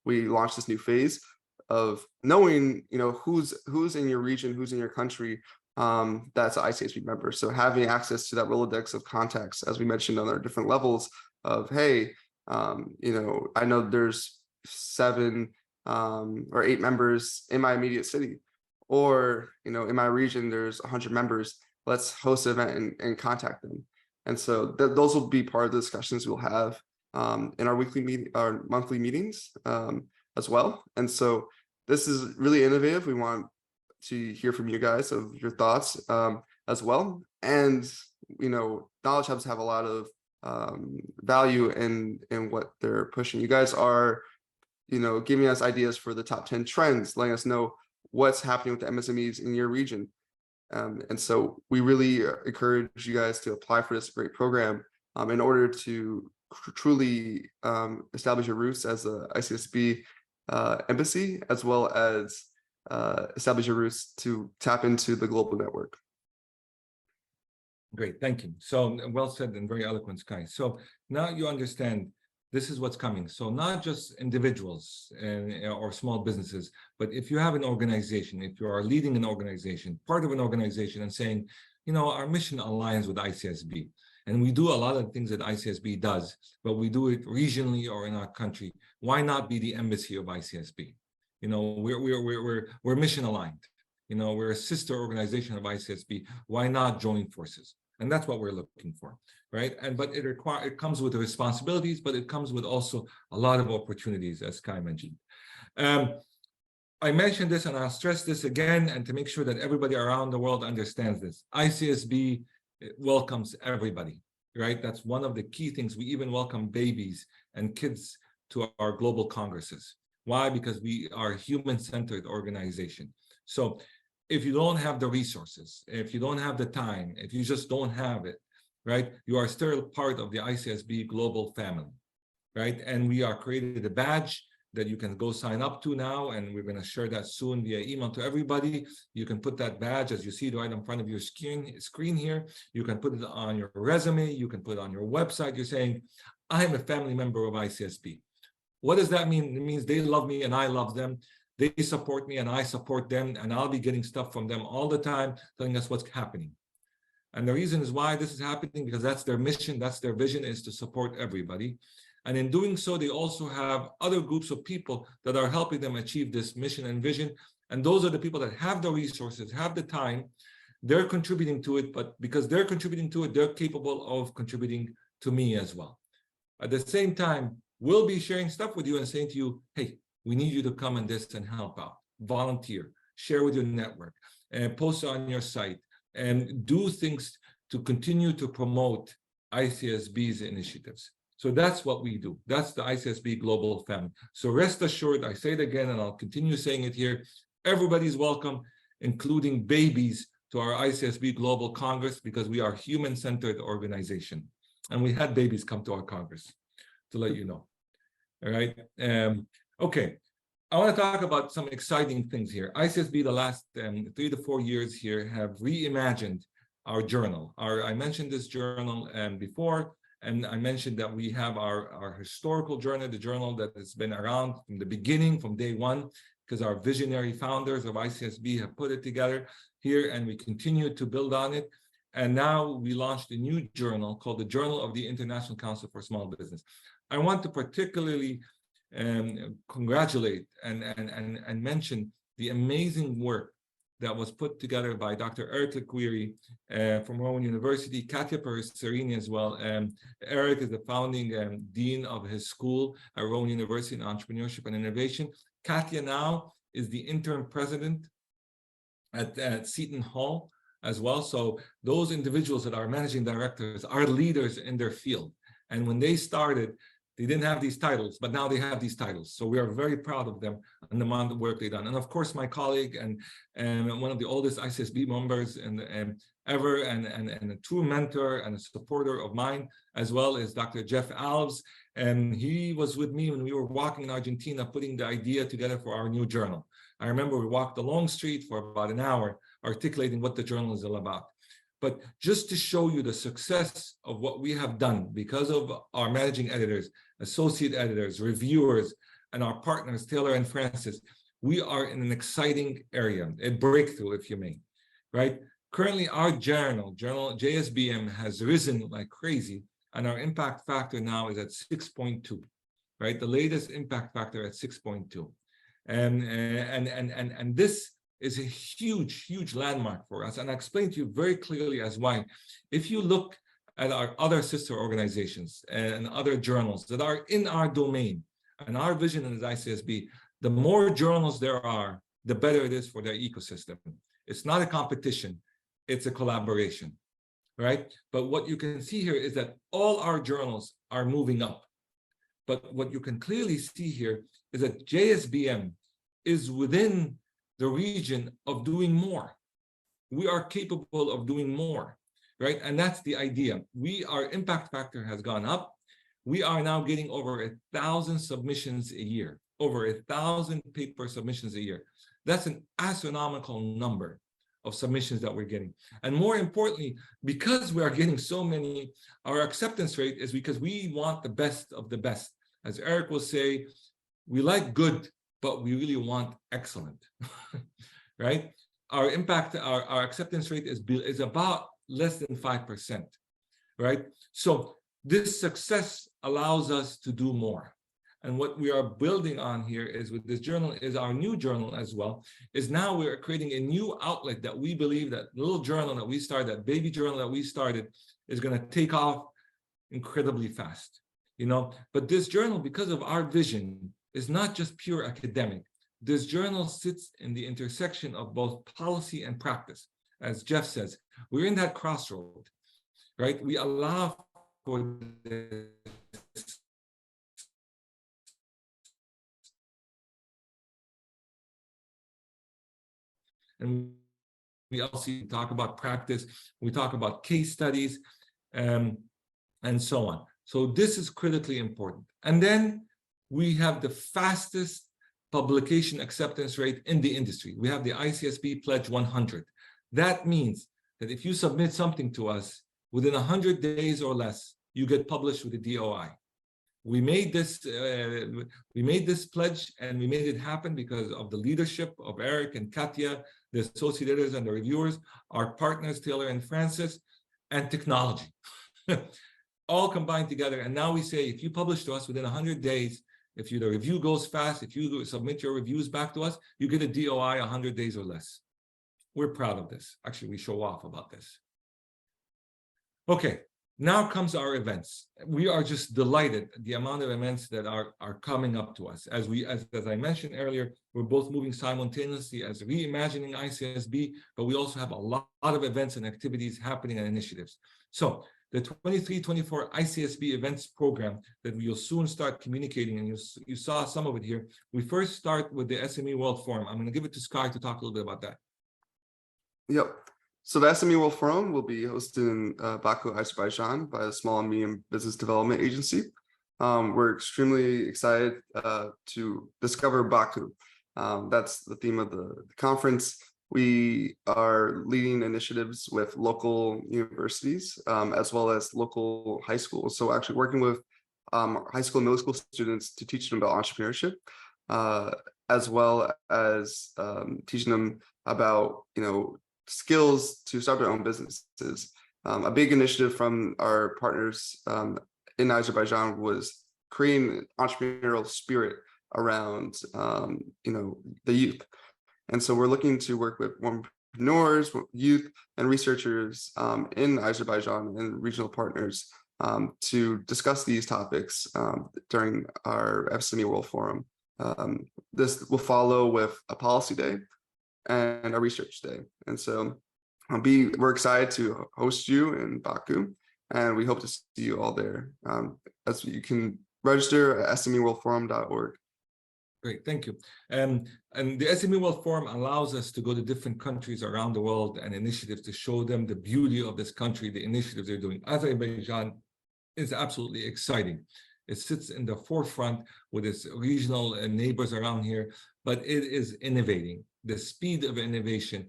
we launch this new phase, of knowing, who's in your region, who's in your country, that's an ICSB member. So having access to that Rolodex of contacts, as we mentioned on our different levels of, hey, I know there's 7 or 8 members in my immediate city, or, in my region, there's 100 members. Let's host an event and contact them. And so those will be part of the discussions we'll have in our monthly meetings as well. And so this is really innovative. We want to hear from you guys of your thoughts as well. And, KnowledgeHubs have a lot of value in what they're pushing. You guys are, giving us ideas for the top 10 trends, letting us know what's happening with the MSMEs in your region. And so we really encourage you guys to apply for this great program in order to truly establish your roots as a ICSB embassy, as well as establish your roots to tap into the global network. Great, thank you. So well said and very eloquent, Sky. So now you understand this is what's coming. So not just individuals or small businesses, but if you have an organization, if you are leading an organization, part of an organization, and saying, our mission aligns with ICSB, and we do a lot of things that ICSB does, but we do it regionally or in our country. Why not be the embassy of ICSB? We're mission aligned. We're a sister organization of ICSB. Why not join forces? And that's what we're looking for, right? But it comes with the responsibilities, but it comes with also a lot of opportunities, as Kai mentioned. I mentioned this, and I'll stress this again, and to make sure that everybody around the world understands this. ICSB welcomes everybody, right? That's one of the key things. We even welcome babies and kids to our global congresses. Why? Because we are a human-centered organization. So if you don't have the resources, if you don't have the time, if you just don't have it, right, you are still part of the ICSB global family, right? And we are created a badge that you can go sign up to now, and we're going to share that soon via email to everybody. You can put that badge, as you see right in front of your screen here. You can put it on your resume. You can put it on your website. You're saying, I'm a family member of ICSB. What does that mean? It means they love me and I love them. They support me and I support them, and I'll be getting stuff from them all the time, telling us what's happening. And the reason is why this is happening, because that's their mission, that's their vision, is to support everybody. And in doing so, they also have other groups of people that are helping them achieve this mission and vision. And those are the people that have the resources, have the time, they're contributing to it, but because they're contributing to it, they're capable of contributing to me as well. At the same time, we'll be sharing stuff with you and saying to you, hey, we need you to come on this and help out, volunteer, share with your network, and post on your site, and do things to continue to promote ICSB's initiatives. So that's what we do. That's the ICSB global family. So rest assured, I say it again, and I'll continue saying it here, everybody's welcome, including babies, to our ICSB Global Congress, because we are a human-centered organization. And we had babies come to our Congress, to let you know. All right. Okay, I want to talk about some exciting things here. ICSB, the last 3 to 4 years here, have reimagined our journal. I mentioned this journal before, and I mentioned that we have our historical journal, the journal that has been around from the beginning, from day one, because our visionary founders of ICSB have put it together here, and we continue to build on it. And now we launched a new journal called the Journal of the International Council for Small Business. I want to particularly congratulate and mention the amazing work that was put together by Dr. Eric Lequiri from Rowan University, Katia Perisserini as well. Eric is the founding dean of his school at Rowan University in Entrepreneurship and Innovation. Katia now is the interim president at Seton Hall as well. So those individuals that are managing directors are leaders in their field. And when they started, they didn't have these titles, but now they have these titles. So we are very proud of them and the amount of work they've done. And of course, my colleague and one of the oldest ICSB members ever, and a true mentor and a supporter of mine, as well as Dr. Jeff Alves. And he was with me when we were walking in Argentina, putting the idea together for our new journal. I remember we walked the long street for about an hour, articulating what the journal is all about. But just to show you the success of what we have done because of our managing editors, associate editors, reviewers, and our partners, Taylor and Francis, we are in an exciting area, a breakthrough, if you may, right? Currently, our journal JSBM has risen like crazy, and our impact factor now is at 6.2, right? The latest impact factor at 6.2. And this is a huge landmark for us. And I explained to you very clearly as why. If you look at our other sister organizations and other journals that are in our domain, and our vision as ICSB, the more journals there are, the better it is for their ecosystem. It's not a competition, it's a collaboration, right? But what you can see here is that all our journals are moving up. But what you can clearly see here is that JSBM is within the region of doing more. We are capable of doing more, right? And that's the idea. Our impact factor has gone up. We are now getting over 1,000 submissions a year, over 1,000 paper submissions a year. That's an astronomical number of submissions that we're getting. And more importantly, because we are getting so many, our acceptance rate is because we want the best of the best. As Eric will say, we like good, but we really want excellent, right? Our acceptance rate is about less than 5%, right? So this success allows us to do more. And what we are building on here is with this journal is our new journal as well, is now we're creating a new outlet that we believe that little journal that we started, that baby journal that we started, is going to take off incredibly fast, you know? But this journal, because of our vision, is not just pure academic. This journal sits in the intersection of both policy and practice. As Jeff says, we're in that crossroad, right? We allow for this. And we also talk about practice, we talk about case studies, and so on. So this is critically important. And then we have the fastest publication acceptance rate in the industry. We have the ICSB Pledge 100. That means that if you submit something to us, within 100 days or less, you get published with a DOI. We made this pledge, and we made it happen because of the leadership of Eric and Katya, the associate editors and the reviewers, our partners, Taylor and Francis, and technology. All combined together. And now we say, if you publish to us within 100 days, if the review goes fast, if you submit your reviews back to us, you get a DOI 100 days or less. We're proud of this. Actually, we show off about this. Okay, now comes our events. We are just delighted at the amount of events that are coming up to us. As I mentioned earlier, we're both moving simultaneously as reimagining ICSB, but we also have a lot of events and activities happening and initiatives. So the 23-24 ICSB Events program that we'll soon start communicating, and you saw some of it here. We first start with the SME World Forum. I'm going to give it to Sky to talk a little bit about that. Yep. So the SME World Forum will be hosted in Baku, Azerbaijan by a small and medium business development agency. We're extremely excited to discover Baku. That's the theme of the conference. We are leading initiatives with local universities as well as local high schools. So actually working with high school and middle school students to teach them about entrepreneurship, as well as teaching them about, skills to start their own businesses. A big initiative from our partners in Azerbaijan was creating an entrepreneurial spirit around, the youth. And so we're looking to work with entrepreneurs, youth, and researchers in Azerbaijan and regional partners to discuss these topics during our SME World Forum. This will follow with a policy day and a research day. And so we're excited to host you in Baku, and we hope to see you all there. As you can register at smeworldforum.org. Great, thank you. And the SME World Forum allows us to go to different countries around the world and initiatives to show them the beauty of this country, the initiatives they're doing. Azerbaijan is absolutely exciting. It sits in the forefront with its regional neighbors around here, but it is innovating. The speed of innovation,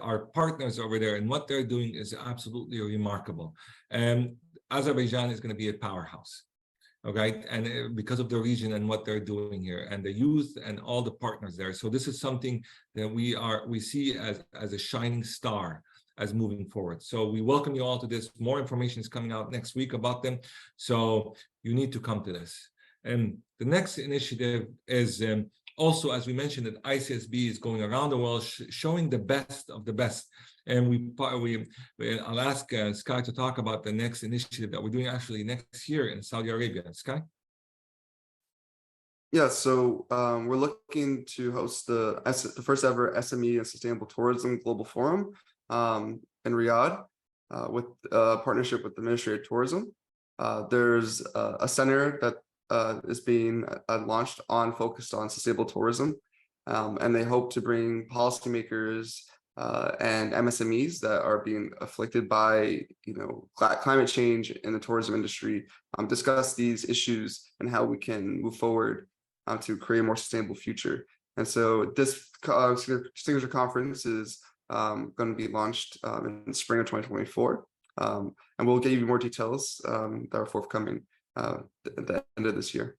our partners over there and what they're doing is absolutely remarkable. And Azerbaijan is going to be a powerhouse. okay, and because of the region and what they're doing here, and the youth and all the partners there. So this is something that we see as a shining star as moving forward. So we welcome you all to this. More information is coming out next week about them, so you need to come to this. And the next initiative is also, as we mentioned, that ICSB is going around the world showing the best of the best. And I'll ask Sky to talk about the next initiative that we're doing actually next year in Saudi Arabia. Sky? Yeah, so we're looking to host the first ever SME and Sustainable Tourism Global Forum in Riyadh with a partnership with the Ministry of Tourism. There's a center that is being launched focused on sustainable tourism, and they hope to bring policymakers and MSMEs that are being afflicted by climate change in the tourism industry, discuss these issues and how we can move forward to create a more sustainable future. And so this signature conference is going to be launched in spring of 2024, and we'll give you more details that are forthcoming at the end of this year.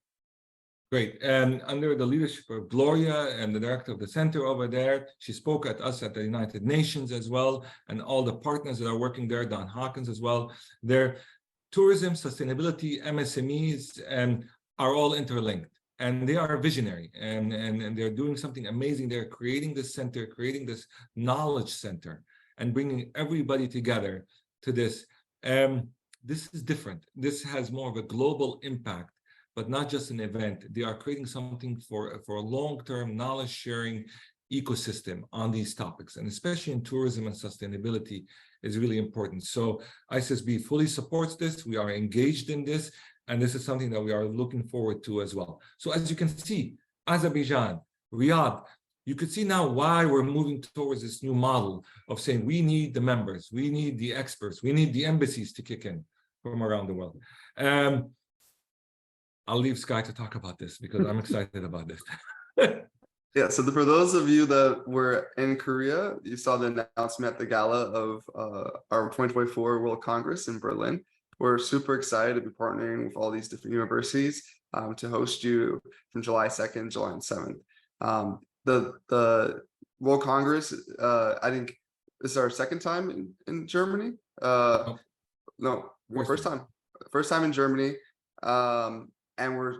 Great. And under the leadership of Gloria and the director of the center over there, she spoke at us at the United Nations as well, and all the partners that are working there, Don Hawkins as well. Their tourism, sustainability, MSMEs, are all interlinked. And they are visionary, and they're doing something amazing. They're creating this center, creating this knowledge center, and bringing everybody together to this. This is different. This has more of a global impact, but not just an event. They are creating something for a long-term knowledge sharing ecosystem on these topics, and especially in tourism and sustainability is really important. So ICSB fully supports this. We are engaged in this, and this is something that we are looking forward to as well. So as you can see, Azerbaijan, Riyadh, you could see now why we're moving towards this new model of saying we need the members, we need the experts, we need the embassies to kick in from around the world. I'll leave Sky to talk about this because I'm excited about this. Yeah, so for those of you that were in Korea, you saw the announcement at the gala of our 2024 World Congress in Berlin. We're super excited to be partnering with all these different universities to host you from July 2nd, July 7th. The World Congress, I think this is our second time in Germany. No, first time in Germany. And we're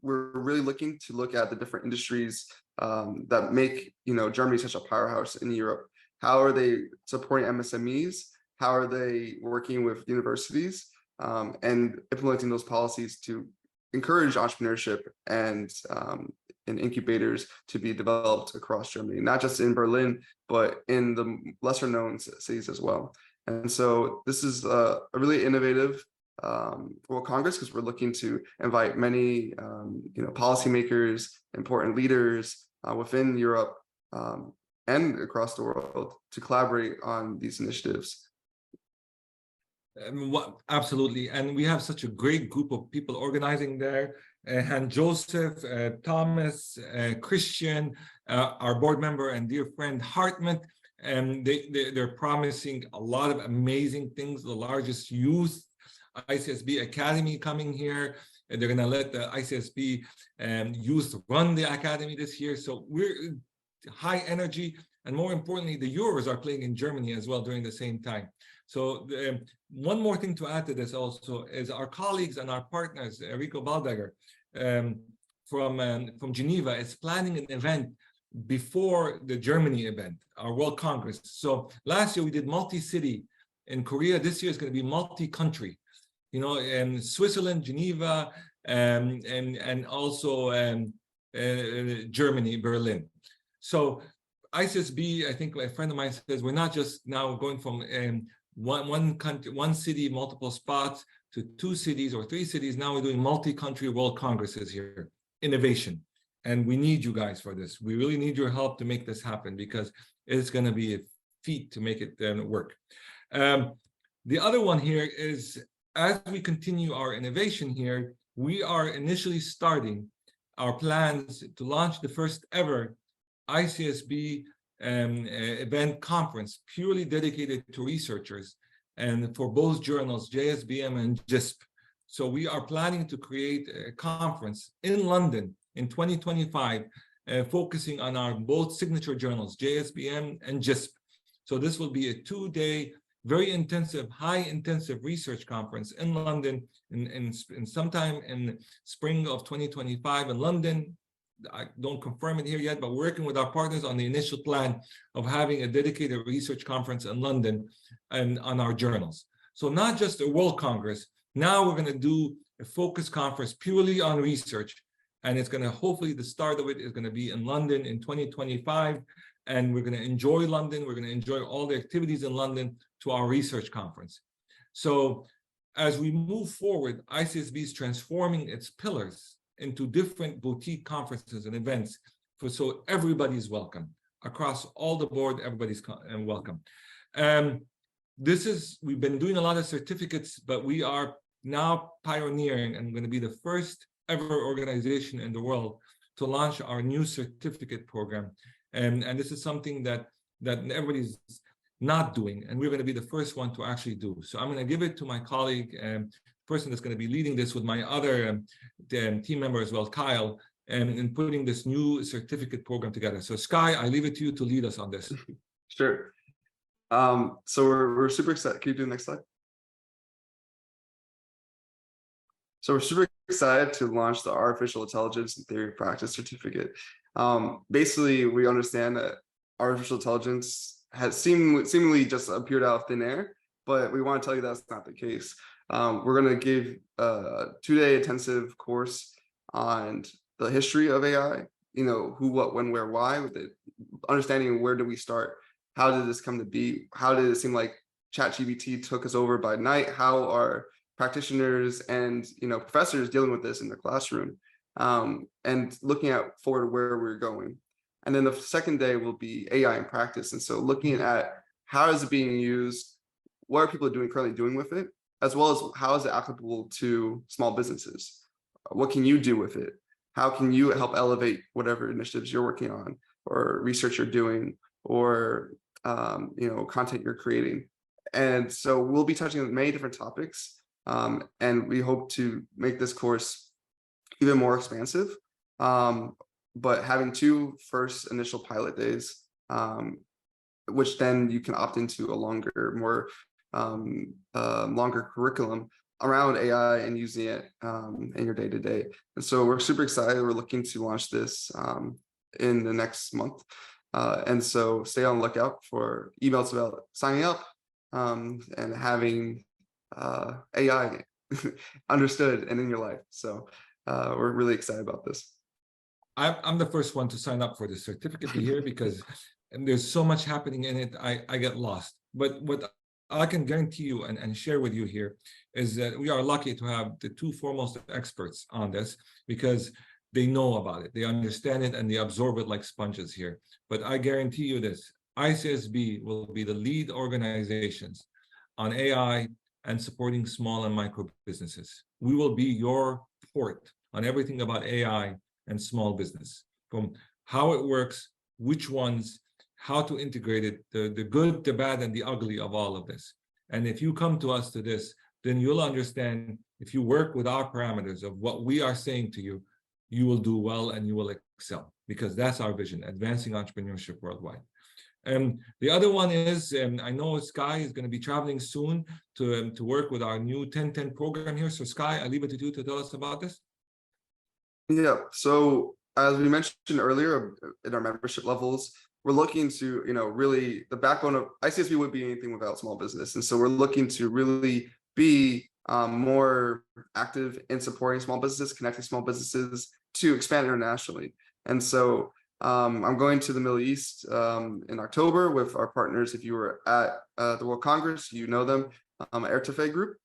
really looking to look at the different industries that make Germany such a powerhouse in Europe. How are they supporting MSMEs? How are they working with universities and implementing those policies to encourage entrepreneurship and incubators to be developed across Germany, not just in Berlin, but in the lesser known cities as well. And so this is a really innovative World Congress because we're looking to invite many policymakers, important leaders within Europe and across the world to collaborate on these initiatives. Absolutely, and we have such a great group of people organizing there. And Joseph, Thomas, Christian, our board member and dear friend Hartmut, and they're promising a lot of amazing things. The largest youth ICSB Academy coming here, and they're going to let the ICSB youth run the academy this year. So we're high energy, and more importantly, the Euros are playing in Germany as well during the same time. So one more thing to add to this also is our colleagues and our partners, Rico Baldager from Geneva is planning an event before the Germany event, our World Congress. So last year we did multi-city in Korea. This year is going to be multi-country, in Switzerland, Geneva, and also Germany, Berlin. So ICSB, I think a friend of mine says, we're not just now going from one country, one city, multiple spots to 2 cities or 3 cities. Now we're doing multi-country World Congresses here. Innovation. And we need you guys for this. We really need your help to make this happen because it's going to be a feat to make it work. The other one here is, as we continue our innovation here, we are initially starting our plans to launch the first ever ICSB event conference, purely dedicated to researchers and for both journals, JSBM and JISP. So we are planning to create a conference in London in 2025, focusing on our both signature journals, JSBM and JISP. So this will be a 2-day, very intensive, high-intensive research conference in London in sometime in spring of 2025 in London. I don't confirm it here yet, but working with our partners on the initial plan of having a dedicated research conference in London and on our journals. So not just a World Congress, now we're going to do a focus conference purely on research. And it's going to, hopefully the start of it is going to be in London in 2025. And we're going to enjoy London. We're going to enjoy all the activities in London to our research conference. So as we move forward, ICSB is transforming its pillars into different boutique conferences and events. So everybody's welcome. Across all the board, everybody's welcome. We've been doing a lot of certificates, but we are now pioneering and going to be the first ever organization in the world to launch our new certificate program. And this is something that everybody's not doing, and we're going to be the first one to actually do. So I'm going to give it to my colleague, person that's going to be leading this with my other team member as well, Kyle, in putting this new certificate program together. So Sky, I leave it to you to lead us on this. Sure. So we're super excited. Can you do the next slide? So we're super excited to launch the Artificial Intelligence and Theory of Practice certificate. Basically, we understand that artificial intelligence has seemingly just appeared out of thin air, but we want to tell you that's not the case. We're going to give a 2-day intensive course on the history of AI, who, what, when, where, why, with it, understanding where do we start? How did this come to be? How did it seem like ChatGPT took us over by night? How are practitioners and professors dealing with this in their classroom, and looking at forward where we're going? And then the second day will be AI in practice. And so looking at how is it being used, what are people currently doing with it, as well as how is it applicable to small businesses? What can you do with it? How can you help elevate whatever initiatives you're working on, or research you're doing, or content you're creating? And so we'll be touching on many different topics. And we hope to make this course even more expansive, but having 2 first initial pilot days, which then you can opt into a longer, more longer curriculum around AI and using it in your day-to-day. And so we're super excited. We're looking to launch this in the next month. And so stay on the lookout for emails about signing up and having AI understood and in your life. So we're really excited about this. I'm the first one to sign up for the certificate here because there's so much happening in it, I get lost. But what I can guarantee you and share with you here is that we are lucky to have the 2 foremost experts on this, because they know about it, they understand it, and they absorb it like sponges here. But I guarantee you this, ICSB will be the lead organizations on AI and supporting small and micro businesses. We will be your port on everything about AI and small business, from how it works, which ones, how to integrate it, the good, the bad, and the ugly of all of this. And if you come to us to this, then you'll understand, if you work with our parameters of what we are saying to you, you will do well and you will excel, because that's our vision, advancing entrepreneurship worldwide. The other one is, I know Sky is going to be traveling soon to work with our new 10-10 program here. So Sky, I leave it to you to tell us about this. Yeah, so as we mentioned earlier in our membership levels, we're looking to, really, the backbone of ICSB wouldn't be anything without small business. And so we're looking to really be more active in supporting small businesses, connecting small businesses to expand internationally. And so I'm going to the Middle East in October with our partners. If you were at the World Congress, you know them, Airtafe Group.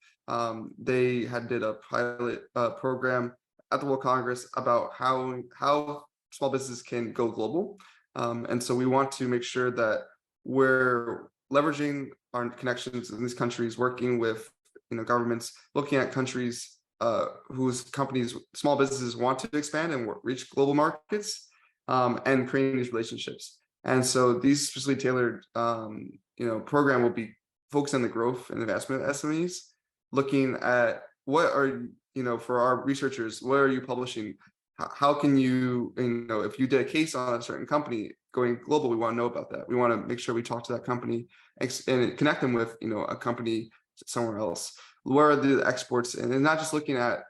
They did a pilot program at the World Congress about how small businesses can go global. And so we want to make sure that we're leveraging our connections in these countries, working with governments, looking at countries whose companies, small businesses want to expand and reach global markets, and creating these relationships. And so these specially tailored program will be focused on the growth and investment of SMEs, looking at what are, for our researchers, what are you publishing? How can you, if you did a case on a certain company going global, we want to know about that. We want to make sure we talk to that company and connect them with, a company somewhere else. Where are the exports? And not just looking at,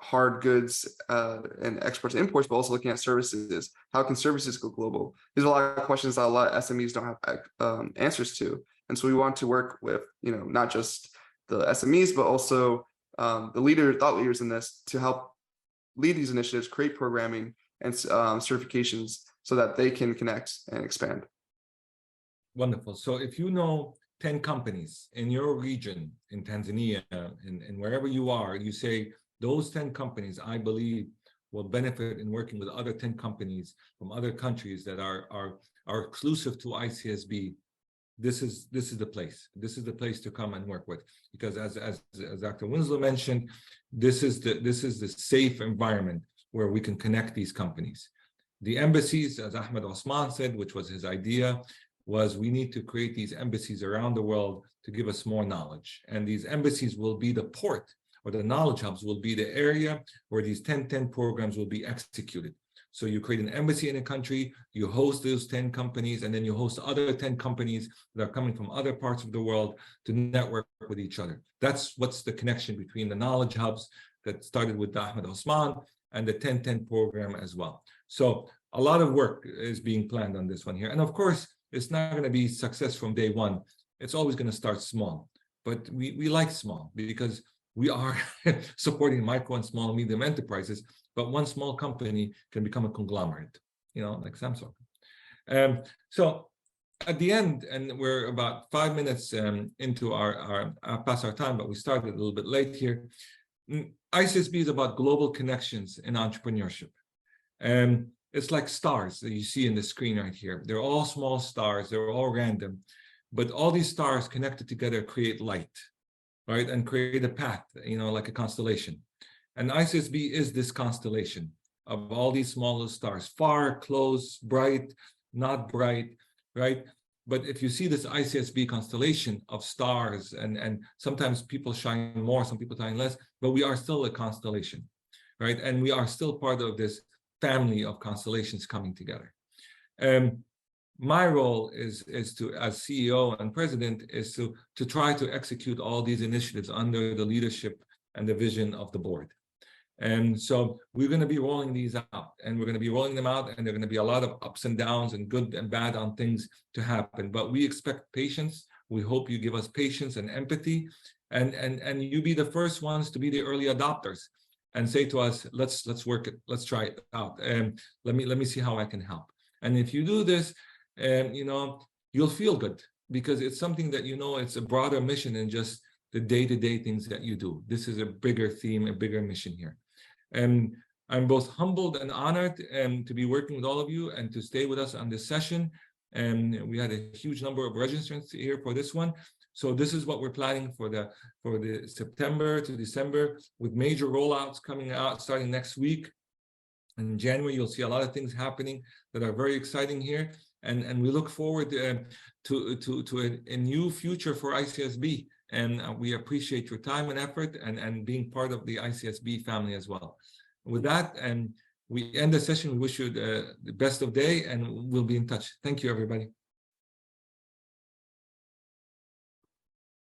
hard goods and exports and imports, but also looking at services. How can services go global? There's a lot of questions that a lot of SMEs don't have answers to. And so we want to work with, not just the SMEs, but also the thought leaders in this to help lead these initiatives, create programming and certifications so that they can connect and expand. Wonderful. So if you know 10 companies in your region, in Tanzania, and wherever you are, you say, those 10 companies, I believe, will benefit in working with other 10 companies from other countries that are exclusive to ICSB. This is the place. This is the place to come and work with, because as Dr. Winslow mentioned, this is the safe environment where we can connect these companies. The embassies, as Ahmed Osman said, which was his idea, was we need to create these embassies around the world to give us more knowledge. And these embassies will be the port, or the knowledge hubs will be the area where these 10 programs will be executed. So you create an embassy in a country, you host those 10 companies, and then you host other 10 companies that are coming from other parts of the world to network with each other. That's what's the connection between the knowledge hubs that started with Ahmed Osman and the 10 program as well. So a lot of work is being planned on this one here. And of course, it's not going to be success from day one. It's always going to start small. But we like small because we are supporting micro and small and medium enterprises, but one small company can become a conglomerate, like Samsung. So at the end, and we're about 5 minutes into our past our time, but we started a little bit late here. ICSB is about global connections in entrepreneurship. It's like stars that you see in the screen right here. They're all small stars, they're all random, but all these stars connected together create light, right? And create a path, like a constellation. And ICSB is this constellation of all these smaller stars, far, close, bright, not bright, right? But if you see this ICSB constellation of stars, and sometimes people shine more, some people shine less, but we are still a constellation, right? And we are still part of this family of constellations coming together. My role is to, as CEO and president, is to try to execute all these initiatives under the leadership and the vision of the board. And so we're going to be rolling these out, and we're going to be rolling them out, and there are going to be a lot of ups and downs and good and bad on things to happen. But we expect patience. We hope you give us patience and empathy, and you be the first ones to be the early adopters and say to us, let's work it, let's try it out, and let me see how I can help. And if you do this, you'll feel good, because it's something that, it's a broader mission than just the day-to-day things that you do. This is a bigger theme, a bigger mission here. And I'm both humbled and honored to be working with all of you and to stay with us on this session. And we had a huge number of registrants here for this one. So this is what we're planning for the September to December, with major rollouts coming out starting next week. In January, you'll see a lot of things happening that are very exciting here. And we look forward to a new future for ICSB. And we appreciate your time and effort and being part of the ICSB family as well. With that, we end the session. We wish you the best of day, and we'll be in touch. Thank you, everybody.